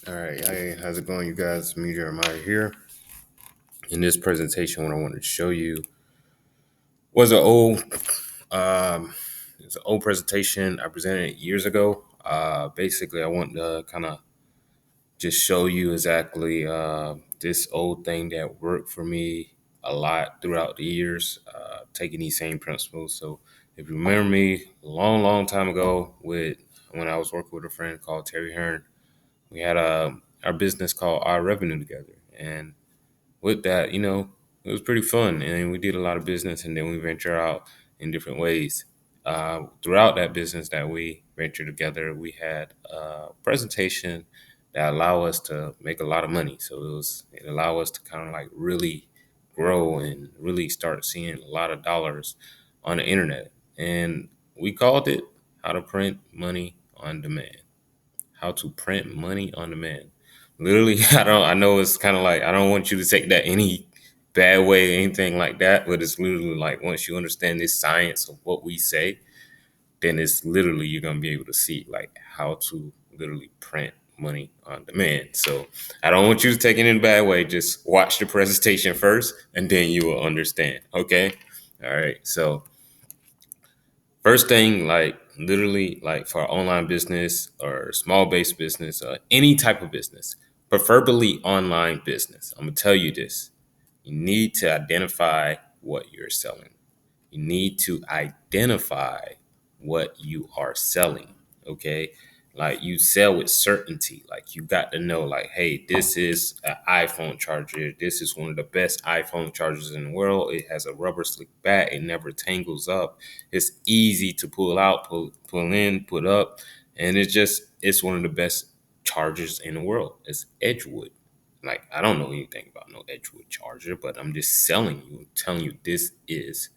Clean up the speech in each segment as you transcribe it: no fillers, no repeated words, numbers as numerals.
All right, hey, how's it going, you guys? Me, Jeremiah here. In this presentation, what I wanted to show you was um, it's an old presentation I presented years ago. Basically, I want to kind of just show you exactly this old thing that worked for me a lot throughout the years, taking these same principles. So, if you remember me, a long, long time ago, with when I was working with a friend called Terry Hearn, we had our business called Our Revenue together, and with that, it was pretty fun, and we did a lot of business, and then we venture out in different ways. Throughout that business that we ventured together, we had a presentation that allowed us to make a lot of money. So it allowed us to kind of like really grow and really start seeing a lot of dollars on the internet, and we called it "How to Print Money on Demand." How to print money on demand. Literally, I know it's kind of like, I don't want you to take that any bad way, anything like that, but it's literally like, once you understand this science of what we say, then it's literally, you're going to be able to see like how to literally print money on demand. So I don't want you to take it in a bad way. Just watch the presentation first and then you will understand. Okay. All right. So first thing, like literally, like for online business or small based business, any type of business, preferably online business, I'm gonna tell you this: you need to identify what you're selling. You need to identify what you are selling. Okay. Like you sell with certainty. Like you got to know, like, hey, this is an iPhone charger. This is one of the best iPhone chargers in the world. It has a rubber slick back. It never tangles up. It's easy to pull out, pull in, put up. And it's one of the best chargers in the world. It's Edgewood. Like, I don't know anything about no Edgewood charger, but I'm just selling you, telling you this is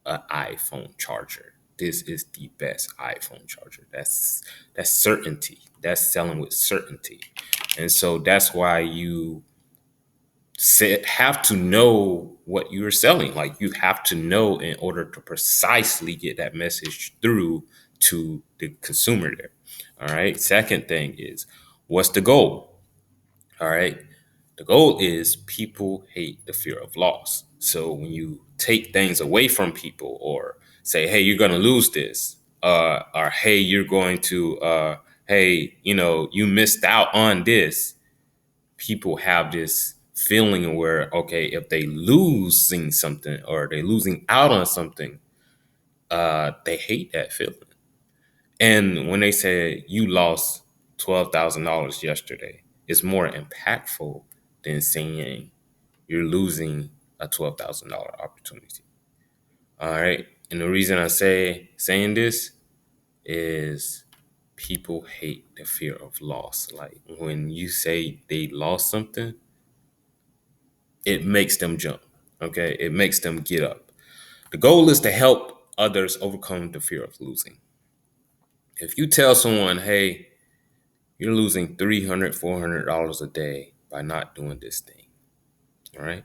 an iPhone charger. This is the best iPhone charger. That's certainty. That's selling with certainty. And so that's why you have to know what you're selling. Like you have to know in order to precisely get that message through to the consumer there. All right. Second thing is, what's the goal? All right. The goal is people hate the fear of loss. So when you take things away from people or say, hey, you're going to lose this, or hey, you're going to, hey, you missed out on this, people have this feeling where, okay, if they losing something or they losing out on something, they hate that feeling. And when they say you lost $12,000 yesterday, it's more impactful than saying you're losing a $12,000 opportunity. All right. And the reason I saying this is people hate the fear of loss. Like when you say they lost something, it makes them jump. Okay. It makes them get up. The goal is to help others overcome the fear of losing. If you tell someone, hey, you're losing $300, $400 a day by not doing this thing, all right?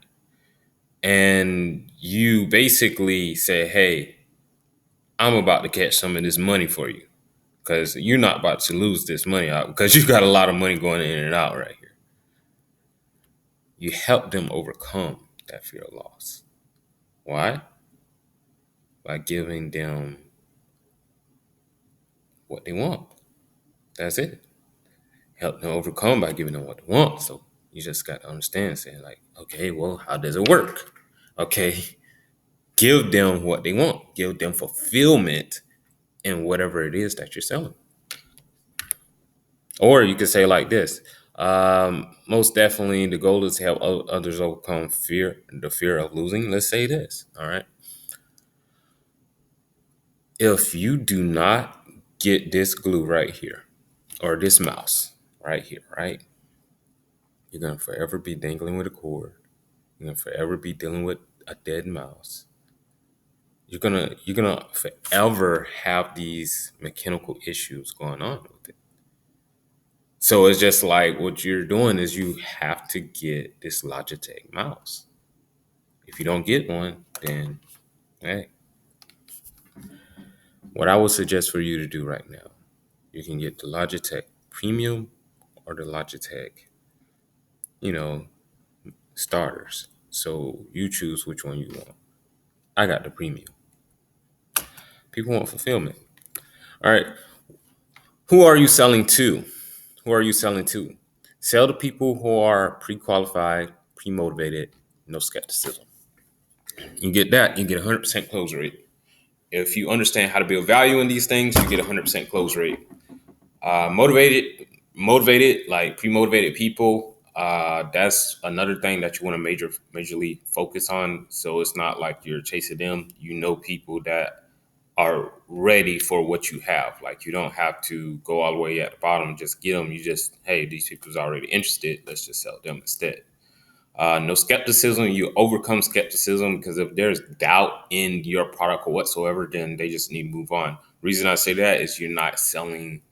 And you basically say, hey, I'm about to catch some of this money for you because you're not about to lose this money out because you got a lot of money going in and out right here. You help them overcome that fear of loss. Why? By giving them what they want. That's it. Help them overcome by giving them what they want. So you just got to understand, saying like, okay, well, how does it work? Okay, give them what they want. Give them fulfillment in whatever it is that you're selling. Or you could say like this. Most definitely, the goal is to help others overcome the fear of losing. Let's say this. All right. If you do not get this glue right here, or this mouse right here, right, you're gonna forever be dangling with a cord. You're gonna forever be dealing with a dead mouse. You're gonna forever have these mechanical issues going on with it. So it's just like what you're doing is you have to get this Logitech mouse. If you don't get one, then hey, what I would suggest for you to do right now, you can get the Logitech Premium or the Logitech, you know, starters. So you choose which one you want. I got the premium. People want fulfillment. All right. Who are you selling to? Who are you selling to? Sell to people who are pre-qualified, pre-motivated, no skepticism. You get that, you get 100% close rate. If you understand how to build value in these things, you get 100% close rate. Motivated, like pre-motivated people. That's another thing that you want to majorly focus on. So it's not like you're chasing them. You know, people that are ready for what you have. Like you don't have to go all the way at the bottom and just get them. You just, hey, these people's already interested. Let's just sell them instead. No skepticism. You overcome skepticism because if there's doubt in your product or whatsoever, then they just need to move on. Reason I say that is you're not selling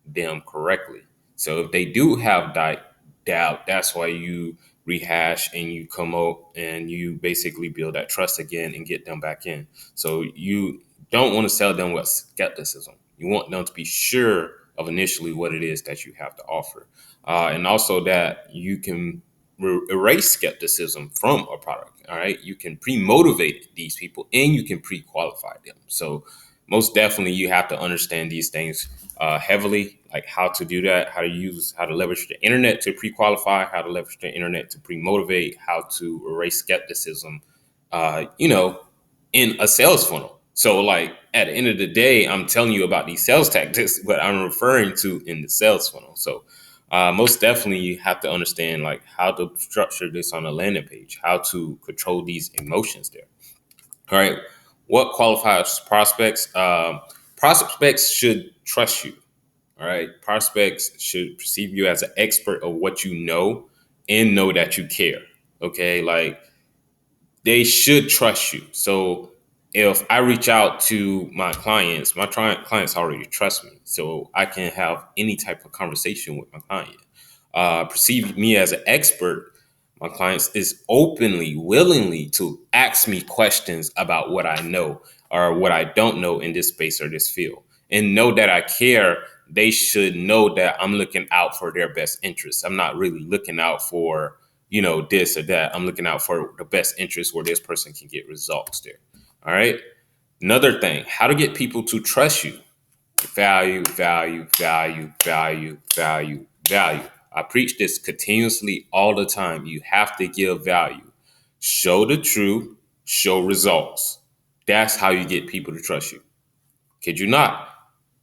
them correctly. So if they do have doubt, that's why you rehash and you come out and you basically build that trust again and get them back in. So you don't want to sell them with skepticism. You want them to be sure of initially what it is that you have to offer. And also that you can erase skepticism from a product. All right. You can pre-motivate these people and you can pre-qualify them. So most definitely you have to understand these things heavily, like how to do that, how to leverage the internet to pre-qualify, how to leverage the internet to pre-motivate, how to erase skepticism, in a sales funnel. So like at the end of the day, I'm telling you about these sales tactics, but I'm referring to in the sales funnel. So most definitely you have to understand like how to structure this on a landing page, how to control these emotions there. All right. What qualifies prospects? Prospects should trust you. All right. Prospects should perceive you as an expert of what you know and know that you care. Okay. Like they should trust you. So if I reach out to my clients, clients already trust me. So I can have any type of conversation with my client. Perceive me as an expert. My clients is openly, willingly to ask me questions about what I know or what I don't know in this space or this field. And know that I care. They should know that I'm looking out for their best interests. I'm not really looking out for this or that. I'm looking out for the best interest where this person can get results there. All right. Another thing, how to get people to trust you. Value, value, value, value, value, value. I preach this continuously all the time. You have to give value. Show the truth, show results. That's how you get people to trust you. Kid you not.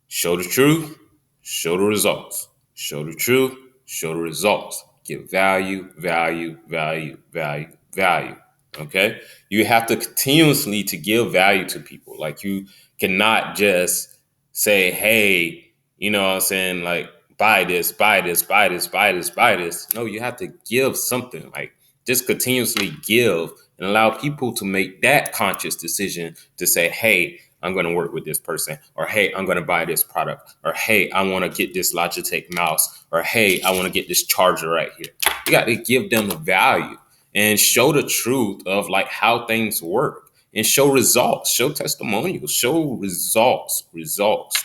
Show the truth, show the results. Show the truth, show the results. Give value, value, value, value, value. Okay? You have to continuously to give value to people. Like you cannot just say, hey, you know what I'm saying, like buy this, buy this, buy this, buy this, buy this. No, you have to give something. Like just continuously give and allow people to make that conscious decision to say, hey, I'm going to work with this person, or hey, I'm going to buy this product, or hey, I want to get this Logitech mouse, or hey, I want to get this charger right here. You got to give them the value and show the truth of like how things work and show results, show testimonials, show results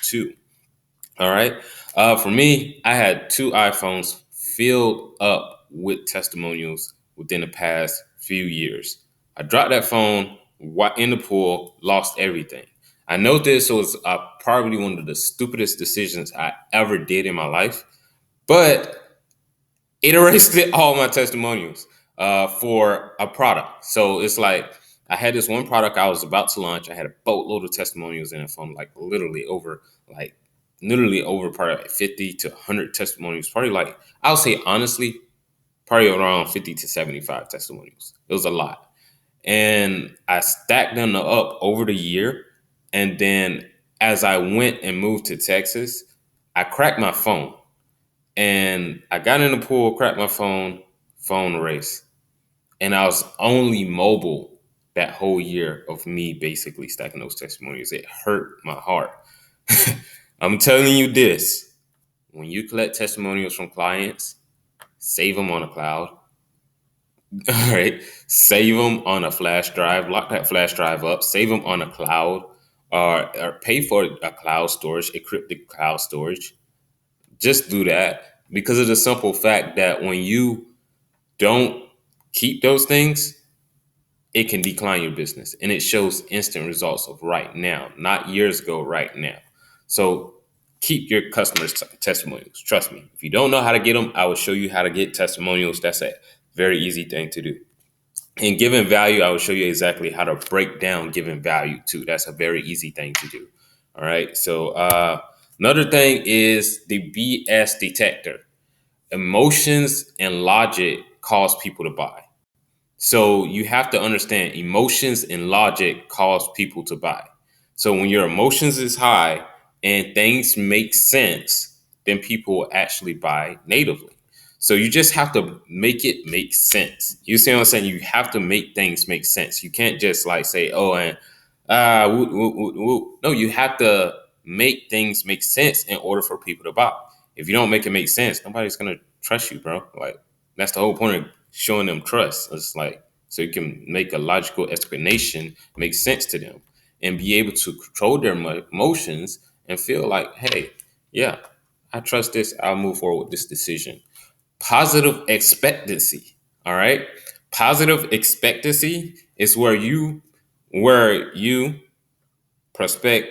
too. All right. For me, I had two iPhones filled up with testimonials within the past few years. I dropped that phone in the pool, lost everything. I know this was probably one of the stupidest decisions I ever did in my life, but it erased all my testimonials for a product. So it's like I had this one product I was about to launch. I had a boatload of testimonials in it from literally over probably like 50 to 100 testimonials. Probably like, I'll say honestly, probably around 50 to 75 testimonials. It was a lot. And I stacked them up over the year. And then as I went and moved to Texas, I cracked my phone. And I got in the pool, cracked my phone race. And I was only mobile that whole year of me basically stacking those testimonials. It hurt my heart. I'm telling you this. When you collect testimonials from clients, save them on a cloud. All right. Save them on a flash drive. Lock that flash drive up. Save them on a cloud or pay for a cloud storage, encrypted cloud storage. Just do that. because of the simple fact that when you don't keep those things, it can decline your business. And it shows instant results of right now, not years ago, right now. So keep your customers' testimonials. Trust me. If you don't know how to get them, I will show you how to get testimonials. That's a very easy thing to do. And giving value, I will show you exactly how to break down giving value too. That's a very easy thing to do. All right. So another thing is the BS detector. Emotions and logic cause people to buy. So you have to understand emotions and logic cause people to buy. So when your emotions is high and things make sense, then people will actually buy natively. So you just have to make it make sense. You see what I'm saying? You have to make things make sense. You can't just like say, oh, and woo, woo, woo, woo. No, you have to make things make sense in order for people to buy. If you don't make it make sense, nobody's gonna trust you, bro. Like that's the whole point of showing them trust. It's like so you can make a logical explanation make sense to them and be able to control their emotions and feel like, hey, yeah, I trust this. I'll move forward with this decision. Positive expectancy. All right. Positive expectancy is where you prospect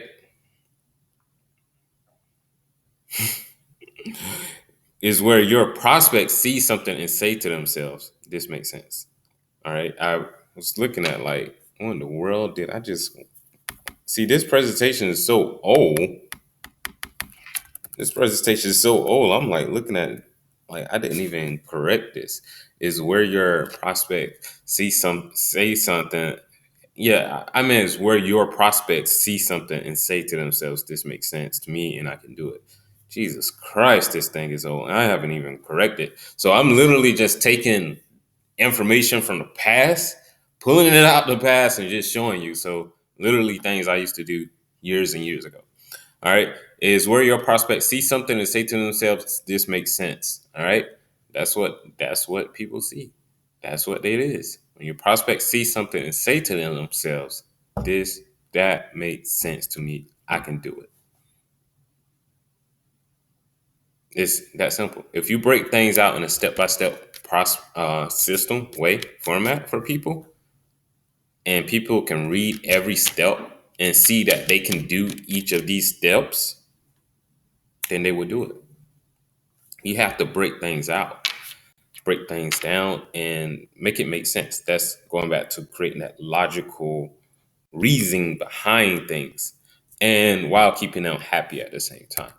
is where your prospects see something and say to themselves, this makes sense. All right. I was looking at like, what in the world did I just see? This presentation is so old. This presentation is so old. I'm like looking at it, like I didn't even correct this. Is where your prospect say something. Yeah, I mean it's where your prospects see something and say to themselves, this makes sense to me and I can do it. Jesus Christ, this thing is old. I haven't even corrected. So I'm literally just taking information from the past, pulling it out the past and just showing you. So literally things I used to do years and years ago. All right. Is where your prospects see something and say to themselves, this makes sense. All right. That's what people see. That's what it is. When your prospects see something and say to themselves, this, that makes sense to me. I can do it. It's that simple. If you break things out in a step-by-step system, way, format for people, and people can read every step and see that they can do each of these steps, then they will do it. You have to break things out, break things down, and make it make sense. That's going back to creating that logical reasoning behind things, and while keeping them happy at the same time.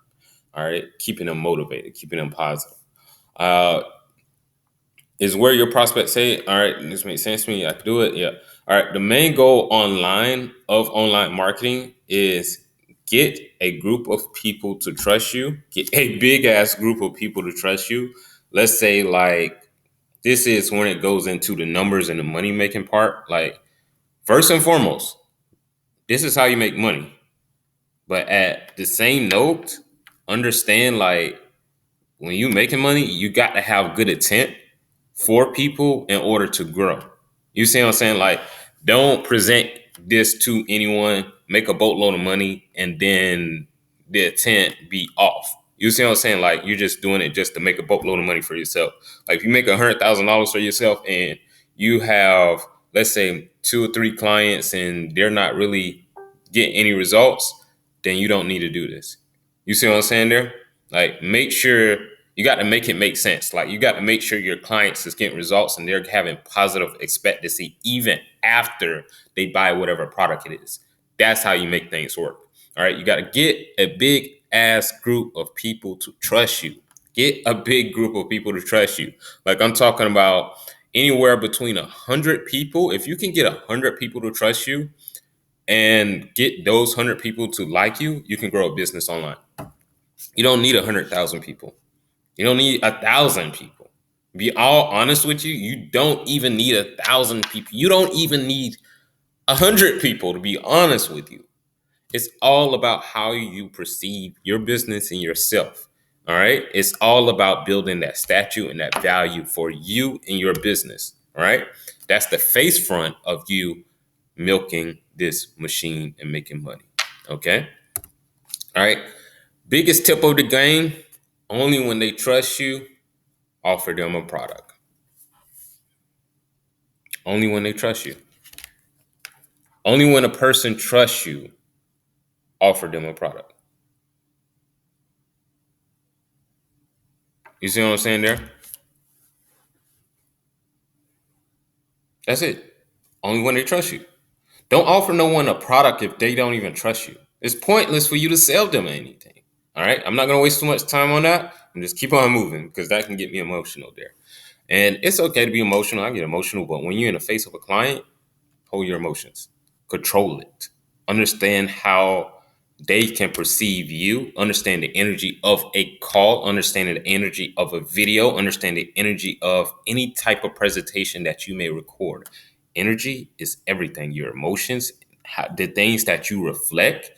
All right, keeping them motivated, keeping them positive. Uh, is where your prospects say, all right, this makes sense to me. I can do it. Yeah. All right. The main goal of online marketing is get a group of people to trust you, get a big ass group of people to trust you. Let's say like this is when it goes into the numbers and the money making part. Like first and foremost, this is how you make money. But at the same note, understand like when you making money, you got to have good intent for people in order to grow. You see what I'm saying? Like, don't present this to anyone, make a boatload of money, and then the intent be off. You see what I'm saying? Like, you're just doing it just to make a boatload of money for yourself. Like, if you make $100,000 for yourself and you have, let's say, 2 or 3 clients and they're not really getting any results, then you don't need to do this. You see what I'm saying there? Like, make sure you got to make it make sense. Like you got to make sure your clients is getting results and they're having positive expectancy even after they buy whatever product it is. That's how you make things work. All right. You got to get a big ass group of people to trust you. Get a big group of people to trust you. Like I'm talking about anywhere between 100 people. If you can get 100 people to trust you and get those 100 people to like you can grow a business online. You don't need 100,000 people. You don't need 1,000 people. Be all honest with you, you don't even need 1,000 people. You don't even need 100 people to be honest with you. It's all about how you perceive your business and yourself. All right. It's all about building that statue and that value for you and your business. All right. That's the face front of you milking this machine and making money. Okay. All right. Biggest tip of the game Only when they trust you, offer them a product. Only when they trust you. Only when a person trusts you, offer them a product. You see what I'm saying there? That's it. Only when they trust you. Don't offer no one a product if they don't even trust you. It's pointless for you to sell them anything. All right. I'm not going to waste too much time on that. And just keep on moving because that can get me emotional there. And it's okay to be emotional. I get emotional. But when you're in the face of a client, hold your emotions, control it, understand how they can perceive you, understand the energy of a call, understanding the energy of a video, understand the energy of any type of presentation that you may record. Energy is everything. Your emotions, the things that you reflect,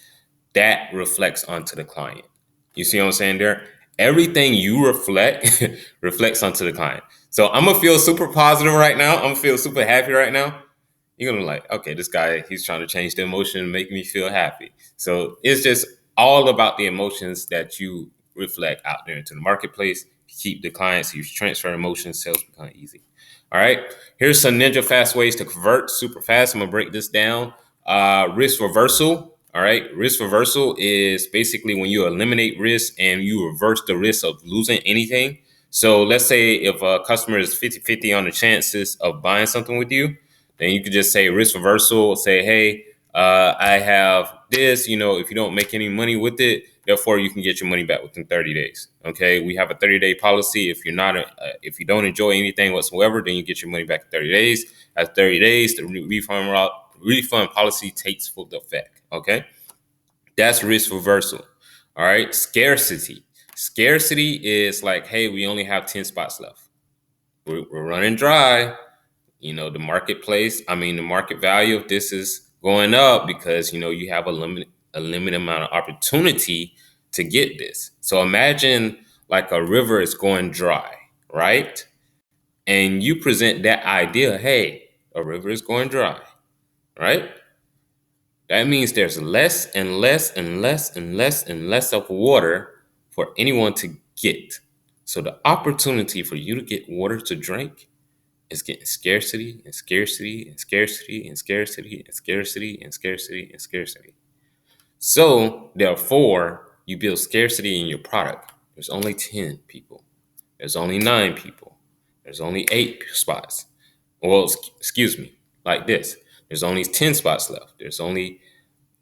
that reflects onto the client. You see what I'm saying there? Everything you reflect reflects onto the client. So I'm gonna feel super positive right now. I'm gonna feel super happy right now. You're gonna be like, okay, this guy, he's trying to change the emotion and make me feel happy. So it's just all about the emotions that you reflect out there into the marketplace. Keep the clients, you transfer emotions, sales become easy. All right. Here's some ninja fast ways to convert super fast. I'm gonna break this down. Risk reversal. All right. Risk reversal is basically when you eliminate risk and you reverse the risk of losing anything. So let's say if a customer is 50-50 on the chances of buying something with you, then you could just say risk reversal, say, hey, I have this, if you don't make any money with it, therefore you can get your money back within 30 days. Okay. We have a 30-day policy. If you're not, if you don't enjoy anything whatsoever, then you get your money back in 30 days. At 30 days, the refund policy takes full effect. Okay. That's risk reversal. All right. Scarcity. Scarcity is like, hey, we only have 10 spots left. We're running dry. The marketplace, the market value of this is going up because, you have a limited amount of opportunity to get this. So imagine like a river is going dry, right? And you present that idea, hey, a river is going dry, right? That means there's less and less and less and less and less of water for anyone to get. So the opportunity for you to get water to drink is getting scarcity and scarcity and scarcity and scarcity and scarcity and scarcity and scarcity. So therefore, you build scarcity in your product. There's only 10 people. There's only 9 people. There's only 8 spots. Well, excuse me, like this. There's only 10 spots left. There's only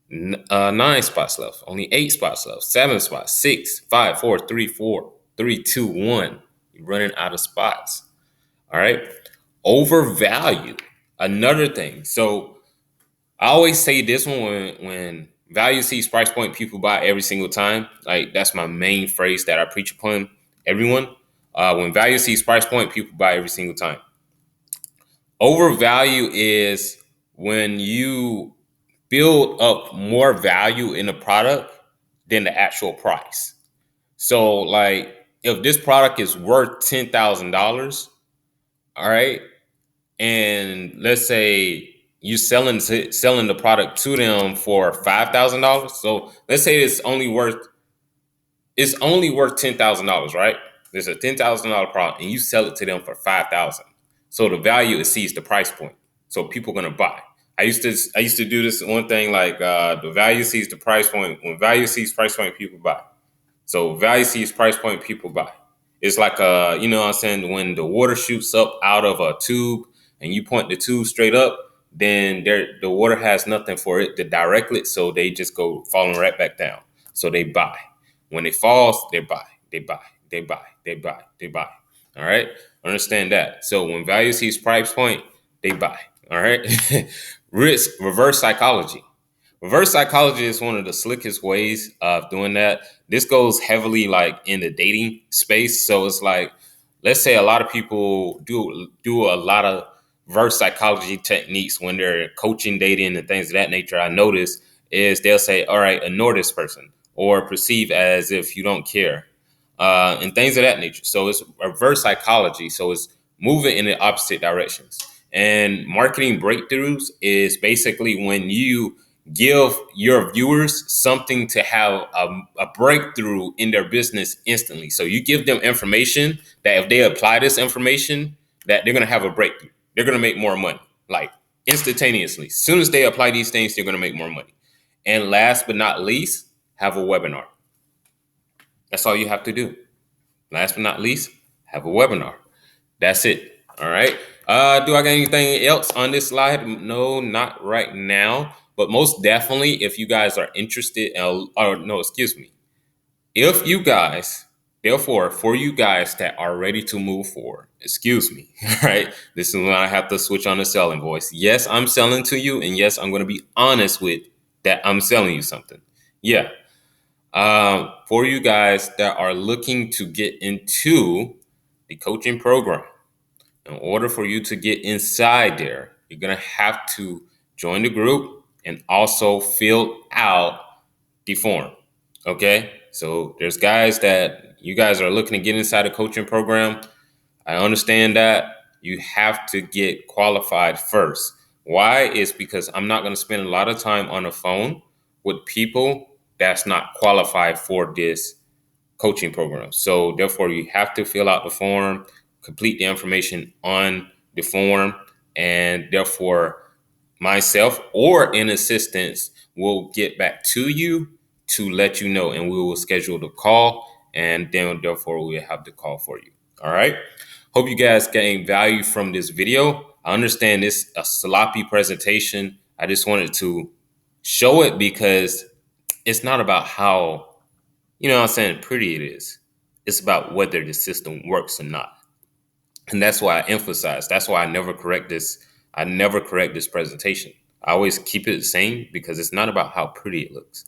9 spots left. Only 8 spots left. 7 spots. 6, 5, 4, 3, 4, 3, 2, 1. You're running out of spots. All right. Overvalue. Another thing. So I always say this one when value sees price point, people buy every single time. Like that's my main phrase that I preach upon everyone. When value sees price point, people buy every single time. Overvalue is when you build up more value in the product than the actual price. So like if this product is worth $10,000, all right, and let's say you selling the product to them for $5,000. So let's say it's only worth $10,000, right? There's a $10,000 product, and you sell it to them for $5,000. So the value exceeds the price point. So people are gonna buy. I used to do this one thing like the value sees the price point. When value sees price point, people buy. So value sees price point, people buy. It's like what I'm saying, when the water shoots up out of a tube and you point the tube straight up, then the water has nothing for it to direct it, so they just go falling right back down. So they buy. When it falls, they buy, they buy, they buy, they buy, they buy. All right. Understand that. So when value sees price point, they buy. All right. Risk reverse psychology. Reverse psychology is one of the slickest ways of doing that. This goes heavily like in the dating space. So it's like, let's say a lot of people do a lot of reverse psychology techniques when they're coaching, dating, and things of that nature. I notice is they'll say, all right, ignore this person or perceive as if you don't care, and things of that nature. So it's reverse psychology. So it's moving in the opposite directions. And marketing breakthroughs is basically when you give your viewers something to have a breakthrough in their business instantly. So you give them information that if they apply this information, that they're going to have a breakthrough. They're going to make more money, like instantaneously. As soon as they apply these things, they're going to make more money. And last but not least, have a webinar. That's all you have to do. Last but not least, have a webinar. That's it. All right. Do I got anything else on this slide? No, not right now. But most definitely, if you guys are interested, or no, excuse me. If you guys, therefore, for you guys that are ready to move forward, excuse me, all right? This is when I have to switch on the selling voice. Yes, I'm selling to you. And yes, I'm going to be honest with that. I'm selling you something. Yeah. For you guys that are looking to get into the coaching program, in order for you to get inside there, you're going to have to join the group and also fill out the form. Okay. So there's guys that you guys are looking to get inside a coaching program. I understand that you have to get qualified first. Why? Is because I'm not going to spend a lot of time on the phone with people that's not qualified for this coaching program. So therefore, you have to fill out the form, complete the information on the form, and therefore myself or an assistant will get back to you to let you know, and we will schedule the call, and then therefore we'll have the call for you. All right. Hope you guys gain value from this video. I understand this a sloppy presentation. I just wanted to show it because it's not about how, what I'm saying, pretty it is. It's about whether the system works or not. And that's why I emphasize. That's why I never correct this. I never correct this presentation. I always keep it the same because it's not about how pretty it looks.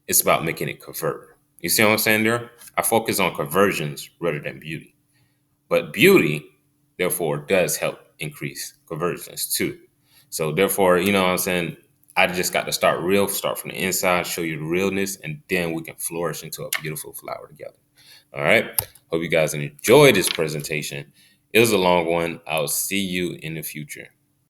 It's about making it convert. You see what I'm saying there? I focus on conversions rather than beauty. But beauty, therefore, does help increase conversions too. So therefore, what I'm saying, I just got to start real, start from the inside, show you the realness, and then we can flourish into a beautiful flower together. All right. Hope you guys enjoyed this presentation. It was a long one. I'll see you in the future.